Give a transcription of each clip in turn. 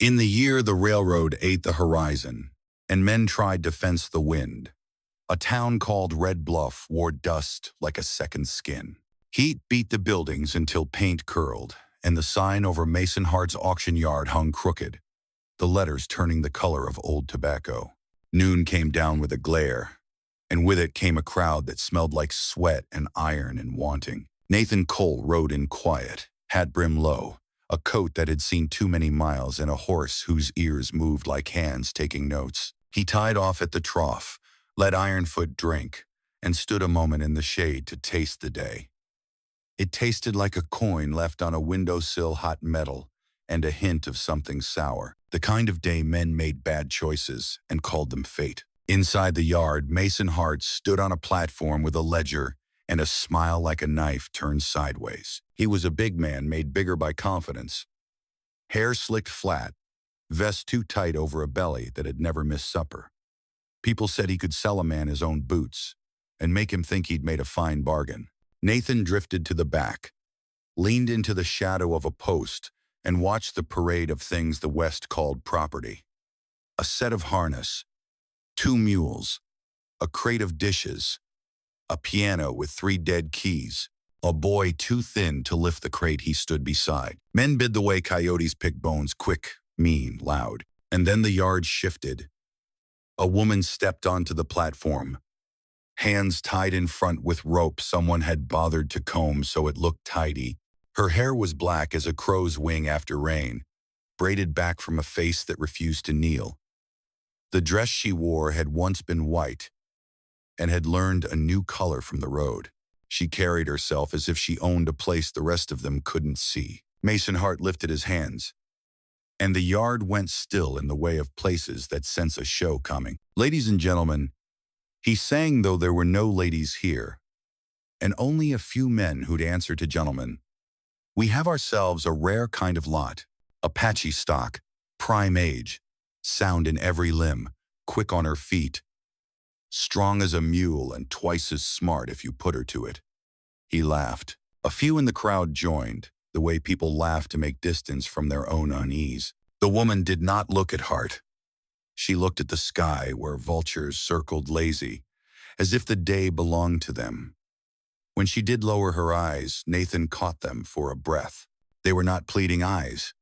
In the year the railroad ate the horizon, and men tried to fence the wind, a town called Red Bluff wore dust like a second skin. Heat beat the buildings until paint curled, and the sign over Mason Hart's auction yard hung crooked, the letters turning the color of old tobacco. Noon came down with a glare, and with it came a crowd that smelled like sweat and iron and wanting. Nathan Cole rode in quiet, hat brim low, a coat that had seen too many miles, and a horse whose ears moved like hands taking notes. He tied off at the trough, let Ironfoot drink, and stood a moment in the shade to taste the day. It tasted like a coin left on a windowsill, hot metal, and a hint of something sour, the kind of day men made bad choices and called them fate. Inside the yard, Mason Hart stood on a platform with a ledger and a smile like a knife turned sideways. He was a big man made bigger by confidence. Hair slicked flat, vest too tight over a belly that had never missed supper. People said he could sell a man his own boots and make him think he'd made a fine bargain. Nathan drifted to the back, leaned into the shadow of a post, and watched the parade of things the West called property. A set of harness, 2 mules, a crate of dishes, a piano with 3 dead keys, a boy too thin to lift the crate he stood beside. Men bid the way coyotes pick bones, quick, mean, loud. And then the yard shifted. A woman stepped onto the platform, hands tied in front with rope someone had bothered to comb so it looked tidy. Her hair was black as a crow's wing after rain, braided back from a face that refused to kneel. The dress she wore had once been white and had learned a new color from the road. She carried herself as if she owned a place the rest of them couldn't see. Mason Hart lifted his hands, and the yard went still in the way of places that sense a show coming. Ladies and gentlemen, he sang though there were no ladies here, and only a few men who'd answer to gentlemen. We have ourselves a rare kind of lot, Apache stock, prime age, sound in every limb, quick on her feet, strong as a mule and twice as smart if you put her to it. He laughed. A few in the crowd joined, the way people laugh to make distance from their own unease. The woman did not look at Hart. She looked at the sky where vultures circled lazy, as if the day belonged to them. When she did lower her eyes, Nathan caught them for a breath. They were not pleading eyes.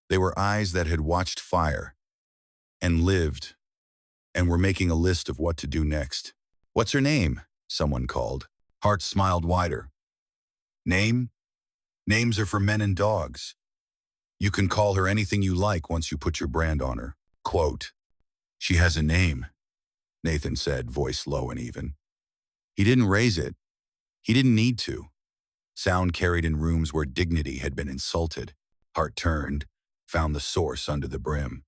They were eyes that had watched fire and lived and were making a list of what to do next. "What's her name?" someone called. Hart smiled wider. "Name? Names are for men and dogs. You can call her anything you like once you put your brand on her." Quote, "She has a name," Nathan said, voice low and even. He didn't raise it. He didn't need to. Sound carried in rooms where dignity had been insulted. Hart turned, found the source under the brim.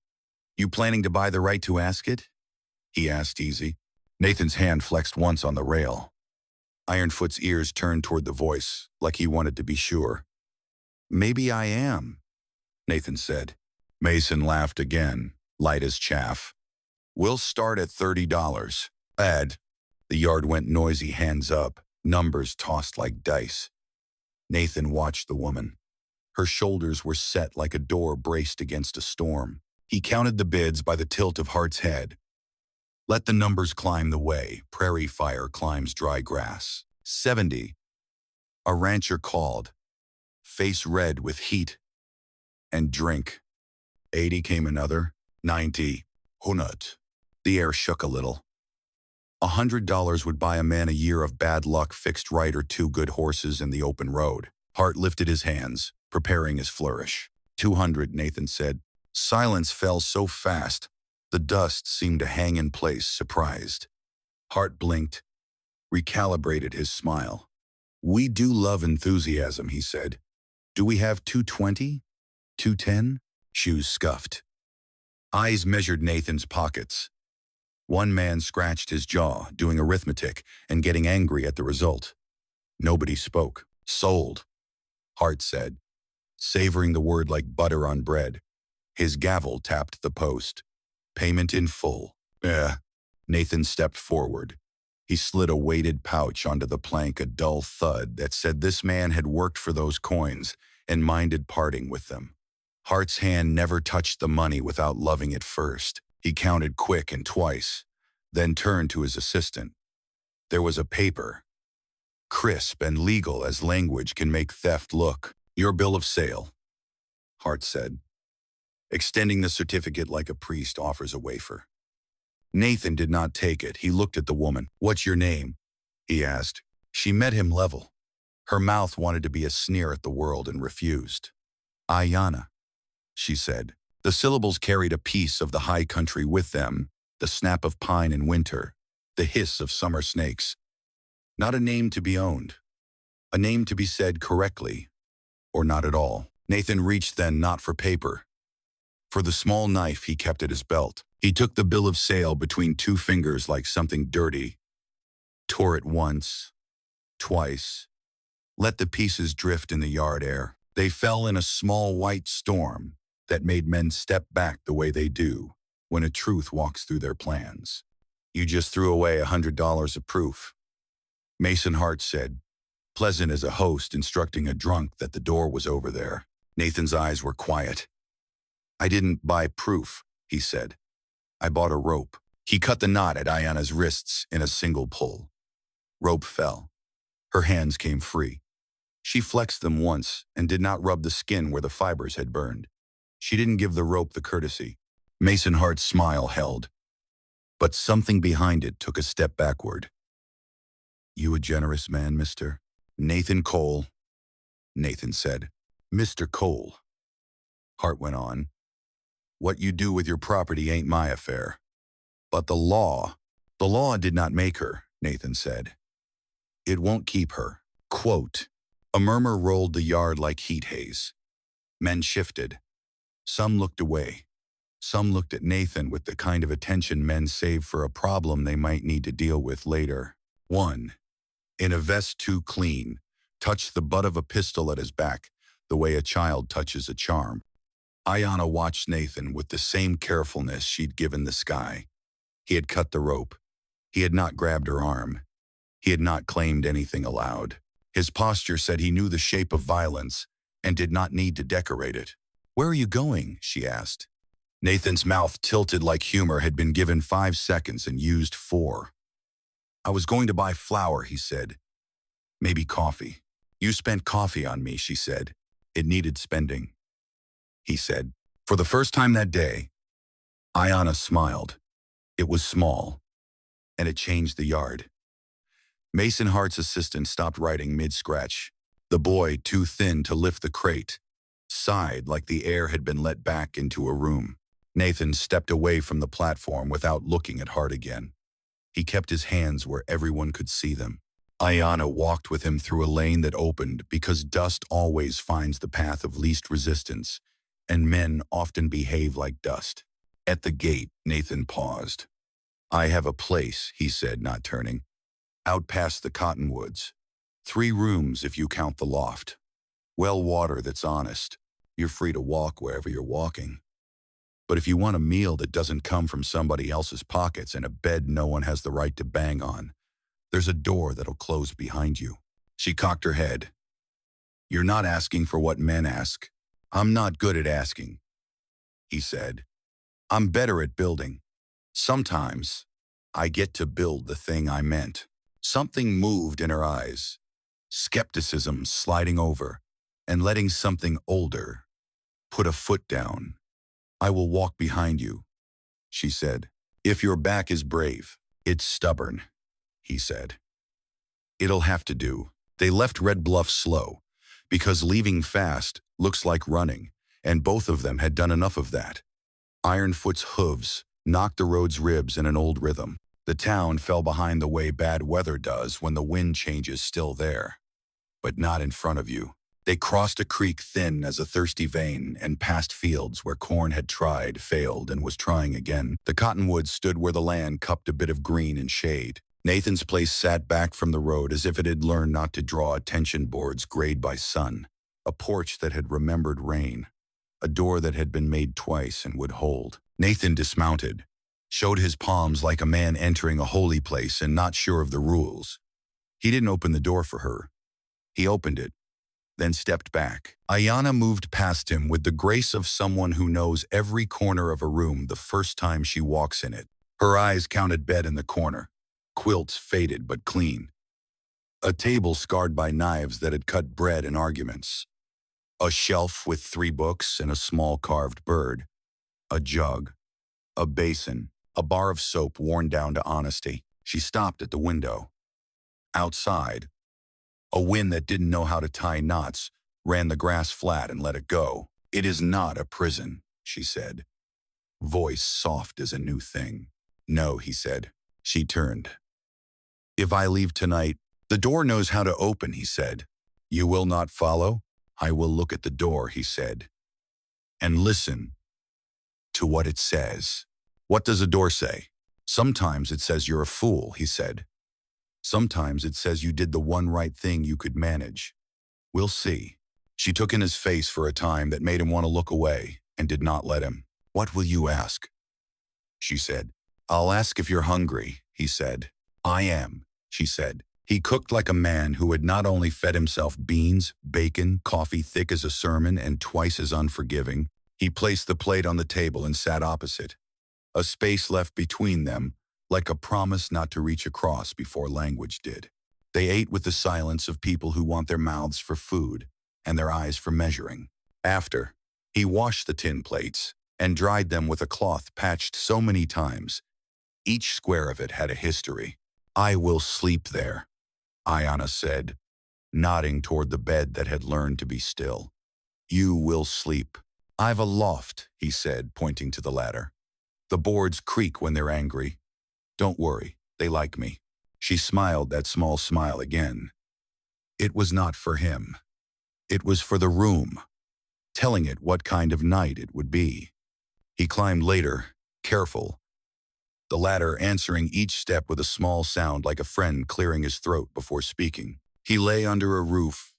"You planning to buy the right to ask it?" he asked easy. Nathan's hand flexed once on the rail. Ironfoot's ears turned toward the voice, like he wanted to be sure. "Maybe I am," Nathan said. Mason laughed again, light as chaff. "We'll start at $30. Add." The yard went noisy, hands up, numbers tossed like dice. Nathan watched the woman. Her shoulders were set like a door braced against a storm. He counted the bids by the tilt of Hart's head. Let the numbers climb the way prairie fire climbs dry grass. 70. A rancher called, face red with heat and drink. 80 came another. 90. Hunut. The air shook a little. $100 would buy a man a year of bad luck fixed right or 2 good horses in the open road. Hart lifted his hands, preparing his flourish. 200, Nathan said. Silence fell so fast, the dust seemed to hang in place, surprised. Hart blinked, recalibrated his smile. We do love enthusiasm, he said. Do we have 220? 210? Shoes scuffed. Eyes measured Nathan's pockets. One man scratched his jaw, doing arithmetic and getting angry at the result. Nobody spoke. Sold, Hart said, savoring the word like butter on bread. His gavel tapped the post. Payment in full. Nathan stepped forward. He slid a weighted pouch onto the plank, a dull thud that said this man had worked for those coins and minded parting with them. Hart's hand never touched the money without loving it first. He counted quick and twice, then turned to his assistant. There was a paper, crisp and legal as language can make theft look. "Your bill of sale," Hart said, extending the certificate like a priest offers a wafer. Nathan did not take it. He looked at the woman. "What's your name?" he asked. She met him level. Her mouth wanted to be a sneer at the world and refused. "Ayana," she said. The syllables carried a piece of the high country with them, the snap of pine in winter, the hiss of summer snakes. Not a name to be owned. A name to be said correctly, or not at all. Nathan reached then not for paper. For the small knife he kept at his belt. He took the bill of sale between two fingers like something dirty, tore it once, twice, let the pieces drift in the yard air. They fell in a small white storm that made men step back the way they do when a truth walks through their plans. "You just threw away $100 of proof," Mason Hart said, pleasant as a host instructing a drunk that the door was over there. Nathan's eyes were quiet. "I didn't buy proof," he said. "I bought a rope." He cut the knot at Ayana's wrists in a single pull. Rope fell. Her hands came free. She flexed them once and did not rub the skin where the fibers had burned. She didn't give the rope the courtesy. Mason Hart's smile held, but something behind it took a step backward. "You a generous man, Mr. Nathan Cole," Nathan said. "Mr. Cole," Hart went on. "What you do with your property ain't my affair. But the law did not make her," Nathan said. "It won't keep her." Quote, a murmur rolled the yard like heat haze. Men shifted. Some looked away. Some looked at Nathan with the kind of attention men save for a problem they might need to deal with later. One, in a vest too clean, touched the butt of a pistol at his back, the way a child touches a charm. Ayana watched Nathan with the same carefulness she'd given the sky. He had cut the rope. He had not grabbed her arm. He had not claimed anything aloud. His posture said he knew the shape of violence and did not need to decorate it. "Where are you going?" she asked. Nathan's mouth tilted like humor had been given 5 seconds and used 4. "I was going to buy flour," he said. "Maybe coffee." "You spent coffee on me," she said. "It needed spending," he said. For the first time that day, Ayana smiled. It was small, and it changed the yard. Mason Hart's assistant stopped writing mid-scratch. The boy, too thin to lift the crate, sighed like the air had been let back into a room. Nathan stepped away from the platform without looking at Hart again. He kept his hands where everyone could see them. Ayana walked with him through a lane that opened because dust always finds the path of least resistance, and men often behave like dust. At the gate, Nathan paused. "I have a place," he said, not turning. "Out past the cottonwoods. 3 rooms if you count the loft. Well water that's honest. You're free to walk wherever you're walking. But if you want a meal that doesn't come from somebody else's pockets and a bed no one has the right to bang on, there's a door that'll close behind you." She cocked her head. "You're not asking for what men ask." "I'm not good at asking," he said. "I'm better at building. Sometimes I get to build the thing I meant." Something moved in her eyes, skepticism sliding over, and letting something older put a foot down. "I will walk behind you," she said. "If your back is brave." "It's stubborn," he said. "It'll have to do." They left Red Bluff slow, because leaving fast looks like running, and both of them had done enough of that. Ironfoot's hooves knocked the road's ribs in an old rhythm. The town fell behind the way bad weather does when the wind changes still there, but not in front of you. They crossed a creek thin as a thirsty vein and passed fields where corn had tried, failed, and was trying again. The cottonwoods stood where the land cupped a bit of green and shade. Nathan's place sat back from the road as if it had learned not to draw attention boards grayed by sun. A porch that had remembered rain. A door that had been made twice and would hold. Nathan dismounted, showed his palms like a man entering a holy place and not sure of the rules. He didn't open the door for her. He opened it, then stepped back. Ayana moved past him with the grace of someone who knows every corner of a room the first time she walks in it. Her eyes counted bed in the corner, quilts faded but clean, a table scarred by knives that had cut bread in arguments, a shelf with 3 books and a small carved bird, a jug, a basin, a bar of soap worn down to honesty. She stopped at the window. Outside, a wind that didn't know how to tie knots ran the grass flat and let it go. "It is not a prison," she said, voice soft as a new thing. "No," he said. She turned. "If I leave tonight, the door knows how to open," he said. "You will not follow?" "I will look at the door," he said, "and listen to what it says." "What does a door say?" "Sometimes it says you're a fool," he said. "Sometimes it says you did the one right thing you could manage. We'll see." She took in his face for a time that made him want to look away and did not let him. "What will you ask?" she said. "I'll ask if you're hungry," he said. "I am," she said. He cooked like a man who had not only fed himself beans, bacon, coffee thick as a sermon and twice as unforgiving. He placed the plate on the table and sat opposite, a space left between them, like a promise not to reach across before language did. They ate with the silence of people who want their mouths for food and their eyes for measuring. After, he washed the tin plates and dried them with a cloth patched so many times. Each square of it had a history. "I will sleep there," Ayana said, nodding toward the bed that had learned to be still. "You will sleep." "I've a loft," he said, pointing to the ladder. "The boards creak when they're angry. Don't worry, they like me." She smiled that small smile again. It was not for him. It was for the room, telling it what kind of night it would be. He climbed later, careful, the ladder answering each step with a small sound like a friend clearing his throat before speaking. He lay under a roof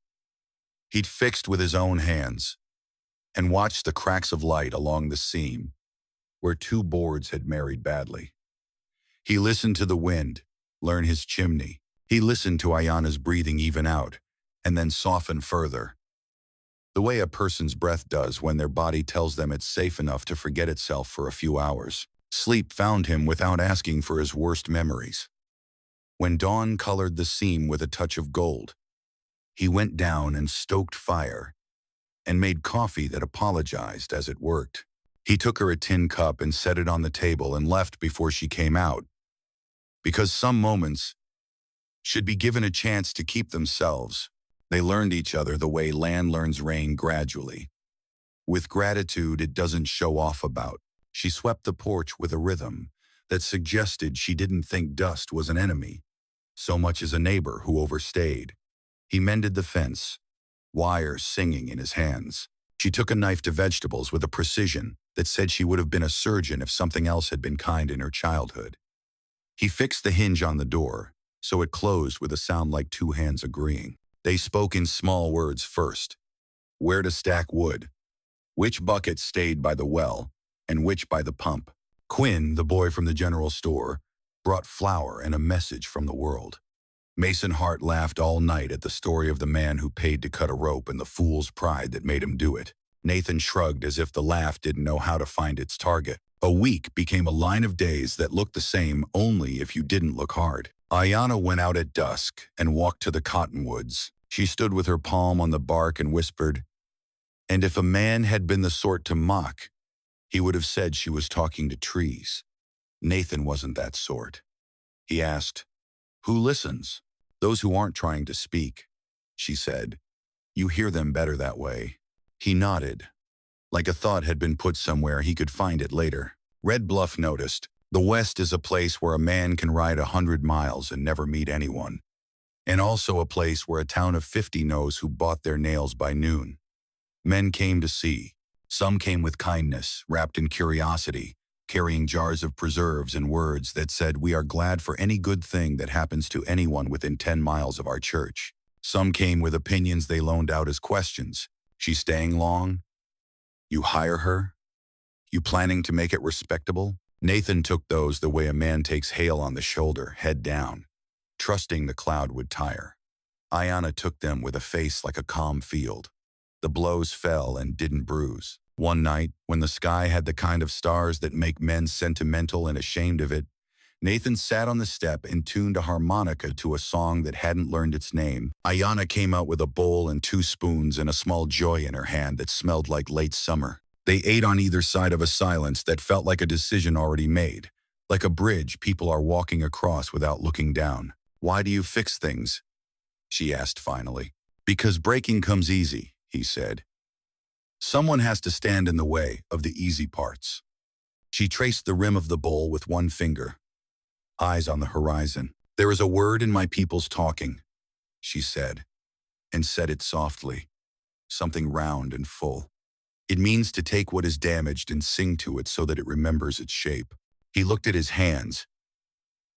he'd fixed with his own hands and watched the cracks of light along the seam where 2 boards had married badly. He listened to the wind learn his chimney. He listened to Ayana's breathing even out and then soften further, the way a person's breath does when their body tells them it's safe enough to forget itself for a few hours. Sleep found him without asking for his worst memories. When dawn colored the seam with a touch of gold, he went down and stoked fire and made coffee that apologized as it worked. He took her a tin cup and set it on the table and left before she came out, because some moments should be given a chance to keep themselves. They learned each other the way land learns rain gradually, with gratitude it doesn't show off about. She swept the porch with a rhythm that suggested she didn't think dust was an enemy, so much as a neighbor who overstayed. He mended the fence, wires singing in his hands. She took a knife to vegetables with a precision that said she would have been a surgeon if something else had been kind in her childhood. He fixed the hinge on the door, so it closed with a sound like 2 hands agreeing. They spoke in small words first. Where to stack wood, which bucket stayed by the well, and which by the pump. Quinn, the boy from the general store, brought flour and a message from the world. Mason Hart laughed all night at the story of the man who paid to cut a rope and the fool's pride that made him do it. Nathan shrugged as if the laugh didn't know how to find its target. A week became a line of days that looked the same only if you didn't look hard. Ayana went out at dusk and walked to the cottonwoods. She stood with her palm on the bark and whispered, and if a man had been the sort to mock, he would have said she was talking to trees. Nathan wasn't that sort. He asked, "Who listens?" "Those who aren't trying to speak," she said. "You hear them better that way." He nodded, like a thought had been put somewhere he could find it later. Red Bluff noticed, the West is a place where a man can ride 100 miles and never meet anyone, and also a place where a town of 50 knows who bought their nails by noon. Men came to see. Some came with kindness, wrapped in curiosity, carrying jars of preserves and words that said, "We are glad for any good thing that happens to anyone within 10 miles of our church." Some came with opinions they loaned out as questions. "She staying long? You hire her? You planning to make it respectable?" Nathan took those the way a man takes hail on the shoulder, head down, trusting the cloud would tire. Ayana took them with a face like a calm field. The blows fell and didn't bruise. One night, when the sky had the kind of stars that make men sentimental and ashamed of it, Nathan sat on the step and tuned a harmonica to a song that hadn't learned its name. Ayana came out with a bowl and 2 spoons and a small joy in her hand that smelled like late summer. They ate on either side of a silence that felt like a decision already made, like a bridge people are walking across without looking down. "Why do you fix things?" she asked finally. "Because breaking comes easy," he said. "Someone has to stand in the way of the easy parts." She traced the rim of the bowl with one finger, eyes on the horizon. "There is a word in my people's talking," she said, and said it softly, something round and full. "It means to take what is damaged and sing to it so that it remembers its shape." He looked at his hands,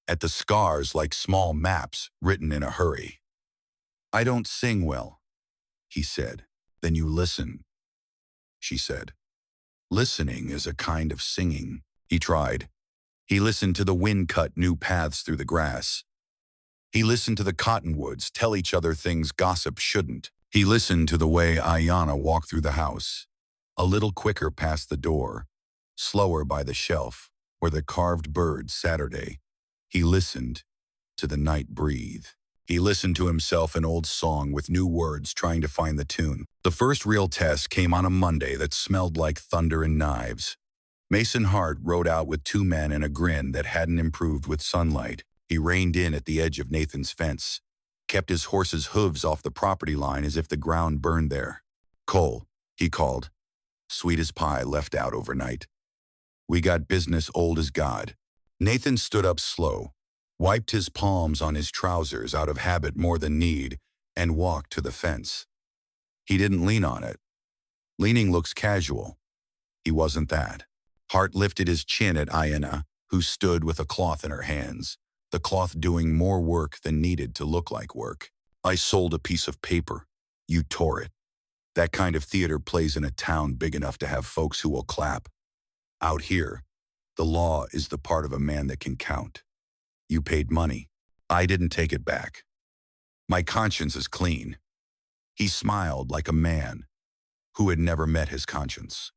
at the scars like small maps written in a hurry. "I don't sing well," he said. "Then you listen," she said. "Listening is a kind of singing." He tried. He listened to the wind cut new paths through the grass. He listened to the cottonwoods tell each other things gossip shouldn't. He listened to the way Ayana walked through the house, a little quicker past the door, slower by the shelf where the carved bird Saturday. He listened to the night breathe. He listened to himself an old song with new words trying to find the tune. The first real test came on a Monday that smelled like thunder and knives. Mason Hart rode out with 2 men and a grin that hadn't improved with sunlight. He reined in at the edge of Nathan's fence, kept his horse's hooves off the property line as if the ground burned there. "Cole," he called, sweet as pie left out overnight. "We got business old as God." Nathan stood up slow, wiped his palms on his trousers out of habit more than need, and walked to the fence. He didn't lean on it. Leaning looks casual. He wasn't that. Hart lifted his chin at Ayana, who stood with a cloth in her hands, the cloth doing more work than needed to look like work. "I sold a piece of paper. You tore it. That kind of theater plays in a town big enough to have folks who will clap. Out here, the law is the part of a man that can count. You paid money. I didn't take it back. My conscience is clean." He smiled like a man who had never met his conscience.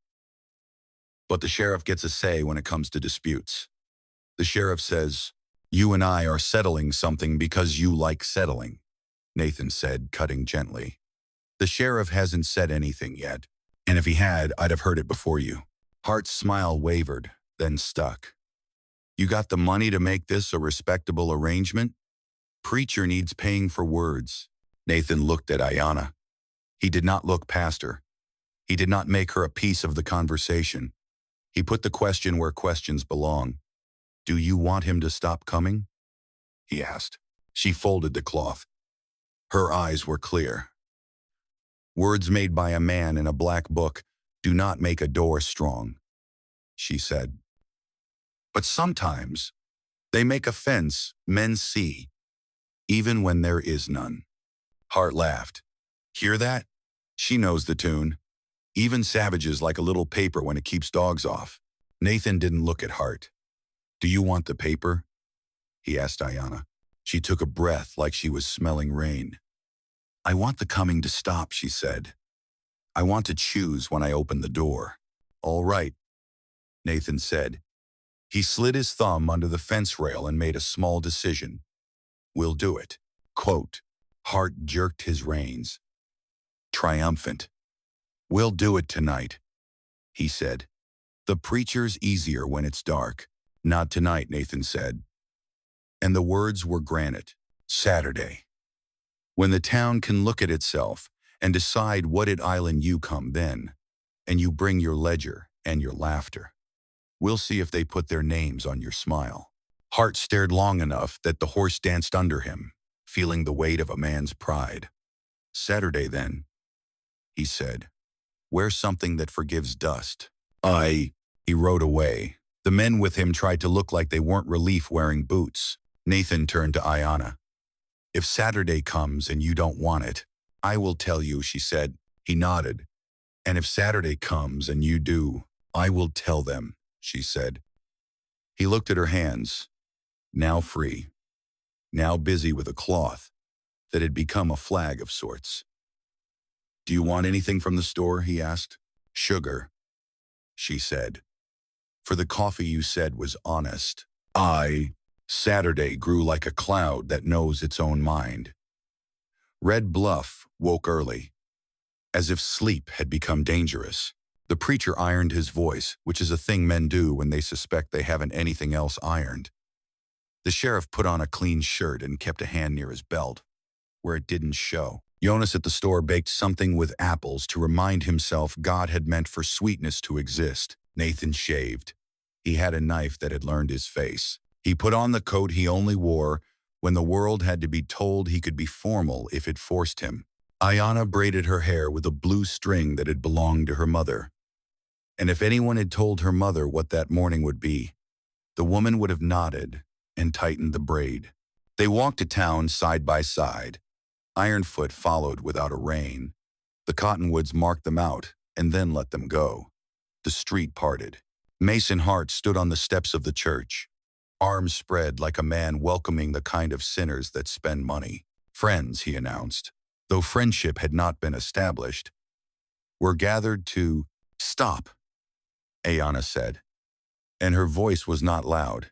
"But the sheriff gets a say when it comes to disputes. The sheriff says, 'You and I are settling something because you like settling,'" Nathan said, cutting gently. "The sheriff hasn't said anything yet, and if he had, I'd have heard it before you." Hart's smile wavered, then stuck. "You got the money to make this a respectable arrangement? Preacher needs paying for words." Nathan looked at Ayana. He did not look past her. He did not make her a piece of the conversation. He put the question where questions belong. "Do you want him to stop coming?" he asked. She folded the cloth. Her eyes were clear. "Words made by a man in a black book do not make a door strong," she said. "But sometimes they make a fence men see, even when there is none." Hart laughed. "Hear that? She knows the tune. Even savages like a little paper when it keeps dogs off." Nathan didn't look at Hart. "Do you want the paper?" he asked Ayana. She took a breath like she was smelling rain. "I want the coming to stop," she said. "I want to choose when I open the door." "All right," Nathan said. He slid his thumb under the fence rail and made a small decision. "We'll do it." Quote. Hart jerked his reins, triumphant. "We'll do it tonight," he said. "The preacher's easier when it's dark." "Not tonight," Nathan said. And the words were granted. Saturday. When the town can look at itself and decide what island you come then, and you bring your ledger and your laughter. We'll see if they put their names on your smile. Hart stared long enough that the horse danced under him, feeling the weight of a man's pride. "Saturday then," he said. "Wear something that forgives dust." He rode away. The men with him tried to look like they weren't relief wearing boots. Nathan turned to Ayana. "If Saturday comes and you don't want it, I will tell you," she said. He nodded. "And if Saturday comes and you do, I will tell them," she said. He looked at her hands, now free, now busy with a cloth, that had become a flag of sorts. "Do you want anything from the store?" he asked. "Sugar," she said. "For the coffee you said was honest." Saturday grew like a cloud that knows its own mind. Red Bluff woke early, as if sleep had become dangerous. The preacher ironed his voice, which is a thing men do when they suspect they haven't anything else ironed. The sheriff put on a clean shirt and kept a hand near his belt, where it didn't show. Jonas at the store baked something with apples to remind himself God had meant for sweetness to exist. Nathan shaved. He had a knife that had learned his face. He put on the coat he only wore when the world had to be told he could be formal if it forced him. Ayanna braided her hair with a blue string that had belonged to her mother. And if anyone had told her mother what that morning would be, the woman would have nodded and tightened the braid. They walked to town side by side. Ironfoot followed without a rein. The cottonwoods marked them out and then let them go. The street parted. Mason Hart stood on the steps of the church, arms spread like a man welcoming the kind of sinners that spend money. "Friends," he announced, though friendship had not been established, "we're gathered to—" "Stop," Ayanna said, and her voice was not loud.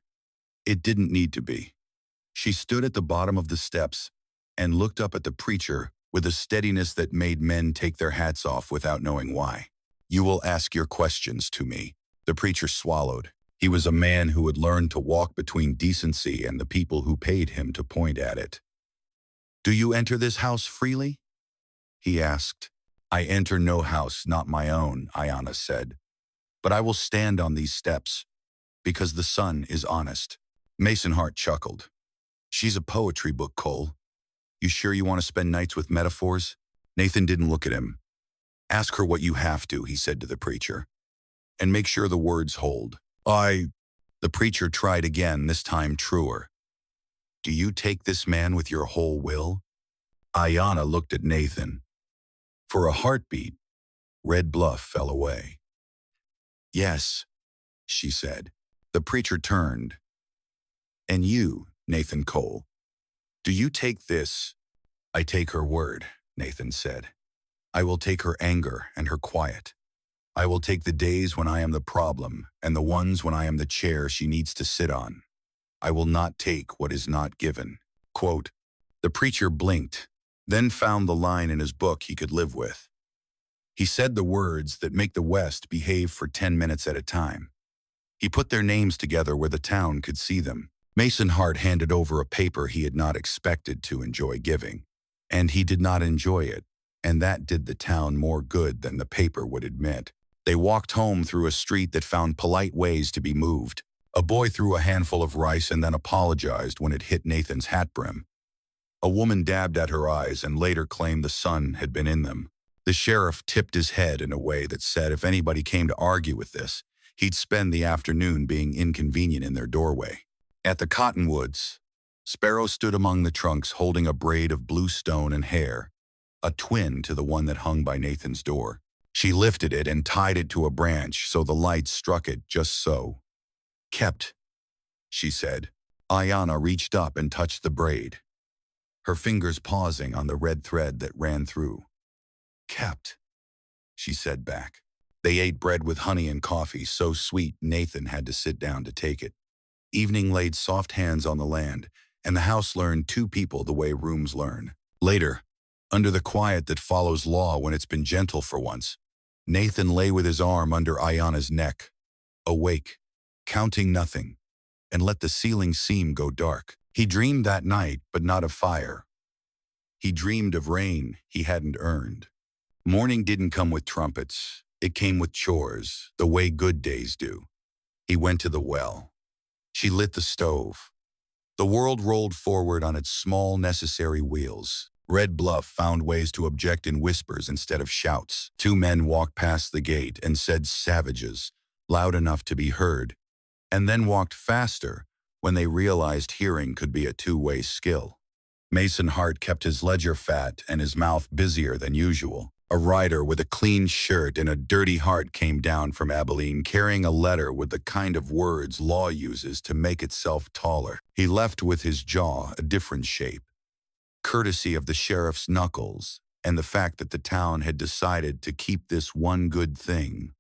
It didn't need to be. She stood at the bottom of the steps and looked up at the preacher with a steadiness that made men take their hats off without knowing why. "You will ask your questions to me." The preacher swallowed. He was a man who had learned to walk between decency and the people who paid him to point at it. "Do you enter this house freely?" he asked. "I enter no house not my own," Ayanna said. "But I will stand on these steps, because the sun is honest." Mason Hart chuckled. "She's a poetry book, Cole. You sure you want to spend nights with metaphors?" Nathan didn't look at him. "Ask her what you have to," he said to the preacher. "And make sure the words hold." The preacher tried again, this time truer. "Do you take this man with your whole will?" Ayanna looked at Nathan. For a heartbeat, Red Bluff fell away. "Yes," she said. The preacher turned. "And you, Nathan Cole, do you take this?" "I take her word," Nathan said. "I will take her anger and her quiet. I will take the days when I am the problem and the ones when I am the chair she needs to sit on. I will not take what is not given." Quote, the preacher blinked, then found the line in his book he could live with. He said the words that make the West behave for 10 minutes at a time. He put their names together where the town could see them. Mason Hart handed over a paper he had not expected to enjoy giving. And he did not enjoy it, and that did the town more good than the paper would admit. They walked home through a street that found polite ways to be moved. A boy threw a handful of rice and then apologized when it hit Nathan's hat brim. A woman dabbed at her eyes and later claimed the sun had been in them. The sheriff tipped his head in a way that said if anybody came to argue with this, he'd spend the afternoon being inconvenient in their doorway. At the cottonwoods, Sparrow stood among the trunks holding a braid of blue stone and hair, a twin to the one that hung by Nathan's door. She lifted it and tied it to a branch so the light struck it just so. "Kept," she said. Ayanna reached up and touched the braid, her fingers pausing on the red thread that ran through. "Kept," she said back. They ate bread with honey and coffee so sweet Nathan had to sit down to take it. Evening laid soft hands on the land, and the house learned two people the way rooms learn. Later, under the quiet that follows law when it's been gentle for once, Nathan lay with his arm under Ayanna's neck, awake, counting nothing, and let the ceiling seem go dark. He dreamed that night, but not of fire. He dreamed of rain he hadn't earned. Morning didn't come with trumpets. It came with chores, the way good days do. He went to the well. She lit the stove. The world rolled forward on its small, necessary wheels. Red Bluff found ways to object in whispers instead of shouts. Two men walked past the gate and said savages, loud enough to be heard, and then walked faster when they realized hearing could be a two-way skill. Mason Hart kept his ledger fat and his mouth busier than usual. A rider with a clean shirt and a dirty heart came down from Abilene carrying a letter with the kind of words law uses to make itself taller. He left with his jaw a different shape. courtesy of the sheriff's knuckles and the fact that the town had decided to keep this one good thing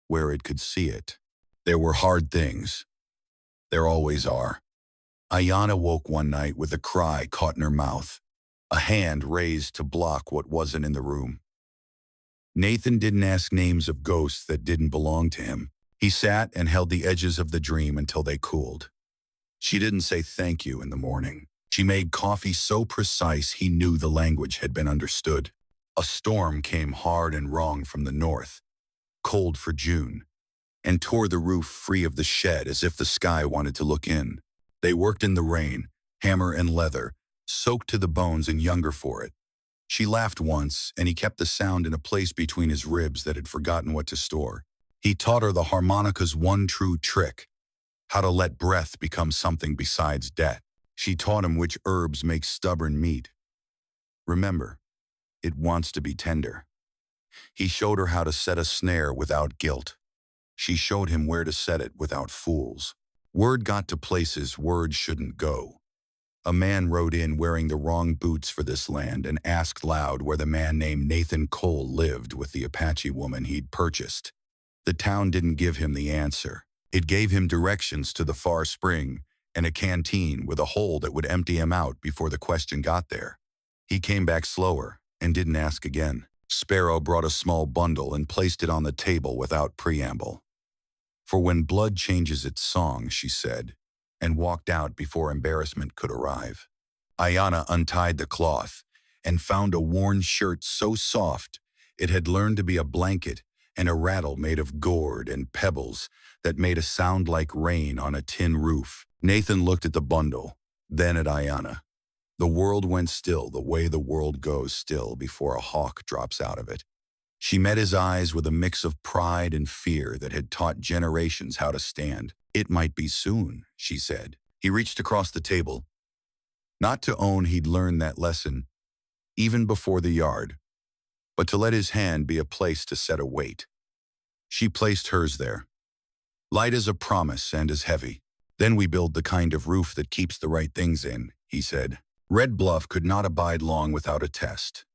where it could see it. There were hard things. There always are. Ayana woke one night with a cry caught in her mouth, a hand raised to block what wasn't in the room. Nathan didn't ask names of ghosts that didn't belong to him. He sat and held the edges of the dream until they cooled. She didn't say thank you in the morning. She made coffee so precise he knew the language had been understood. A storm came hard and wrong from the north, cold for June, and tore the roof free of the shed as if the sky wanted to look in. They worked in the rain, hammer and leather, soaked to the bones and younger for it. She laughed once, and he kept the sound in a place between his ribs that had forgotten what to store. He taught her the harmonica's one true trick, how to let breath become something besides debt. She taught him which herbs make stubborn meat. Remember, it wants to be tender. He showed her how to set a snare without guilt. She showed him where to set it without fools. Word got to places words shouldn't go. A man rode in wearing the wrong boots for this land and asked loud where the man named Nathan Cole lived with the Apache woman he'd purchased. The town didn't give him the answer. It gave him directions to the far spring and a canteen with a hole that would empty him out before the question got there. He came back slower and didn't ask again. Sparrow brought a small bundle and placed it on the table without preamble. For when blood changes its song, she said, and walked out before embarrassment could arrive. Ayana untied the cloth and found a worn shirt so soft it had learned to be a blanket and a rattle made of gourd and pebbles that made a sound like rain on a tin roof. Nathan looked at the bundle, then at Ayana. The world went still the way the world goes still before a hawk drops out of it. She met his eyes with a mix of pride and fear that had taught generations how to stand. It might be soon, she said. He reached across the table. Not to own he'd learned that lesson, even before the yard, but to let his hand be a place to set a weight. She placed hers there, light as a promise and as heavy. Then we build the kind of roof that keeps the right things in, he said. Red Bluff could not abide long without a test.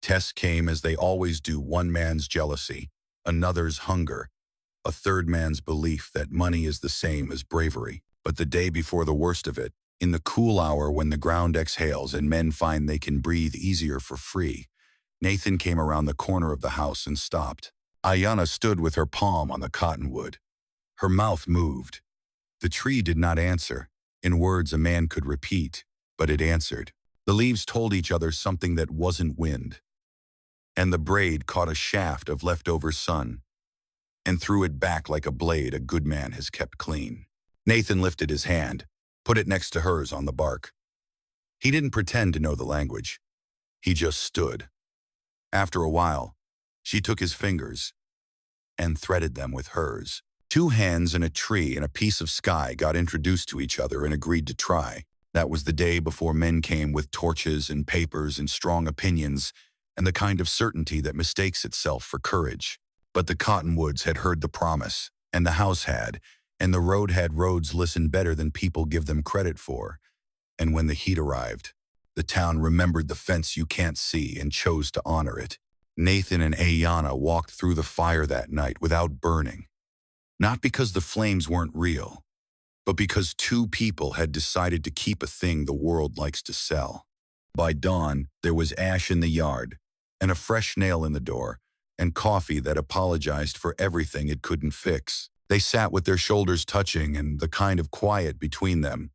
Tests came as they always do: one man's jealousy, another's hunger, a third man's belief that money is the same as bravery. But the day before the worst of it, in the cool hour when the ground exhales and men find they can breathe easier for free, Nathan came around the corner of the house and stopped. Ayana stood with her palm on the cottonwood. Her mouth moved. The tree did not answer, in words a man could repeat, but it answered. The leaves told each other something that wasn't wind. And the braid caught a shaft of leftover sun and threw it back like a blade a good man has kept clean. Nathan lifted his hand, put it next to hers on the bark. He didn't pretend to know the language. He just stood. After a while, she took his fingers and threaded them with hers. Two hands and a tree and a piece of sky got introduced to each other and agreed to try. That was the day before men came with torches and papers and strong opinions and the kind of certainty that mistakes itself for courage. But the cottonwoods had heard the promise, and the house had, and the road had roads listen better than people give them credit for. And when the heat arrived, the town remembered the fence you can't see and chose to honor it. Nathan and Ayana walked through the fire that night without burning. Not because the flames weren't real, but because two people had decided to keep a thing the world likes to sell. By dawn, there was ash in the yard, and a fresh nail in the door, and coffee that apologized for everything it couldn't fix. They sat with their shoulders touching and the kind of quiet between them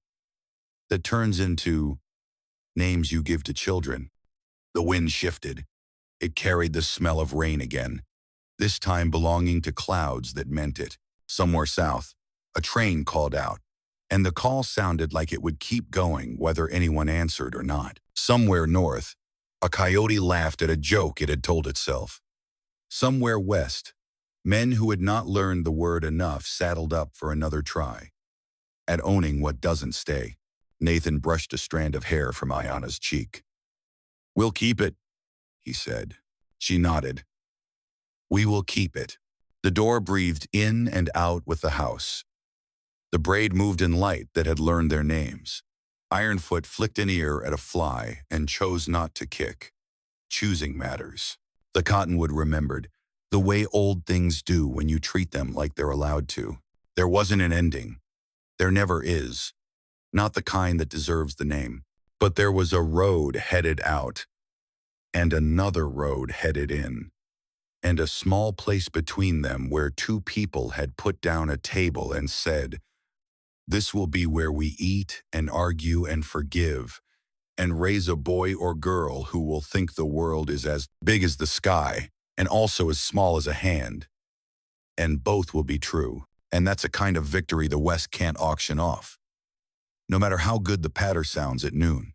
that turns into names you give to children. The wind shifted. It carried the smell of rain again, this time belonging to clouds that meant it. Somewhere south, a train called out, and the call sounded like it would keep going whether anyone answered or not. Somewhere north, a coyote laughed at a joke it had told itself. Somewhere west, men who had not learned the word enough saddled up for another try. At owning what doesn't stay, Nathan brushed a strand of hair from Ayana's cheek. "We'll keep it," he said. She nodded. "We will keep it." The door breathed in and out with the house. The braid moved in light that had learned their names. Ironfoot flicked an ear at a fly and chose not to kick. Choosing matters. The cottonwood remembered, the way old things do when you treat them like they're allowed to. There wasn't an ending. There never is. Not the kind that deserves the name. But there was a road headed out, and another road headed in, and a small place between them where two people had put down a table and said, "This will be where we eat and argue and forgive, and raise a boy or girl who will think the world is as big as the sky and also as small as a hand." And both will be true. And that's a kind of victory the West can't auction off, no matter how good the patter sounds at noon.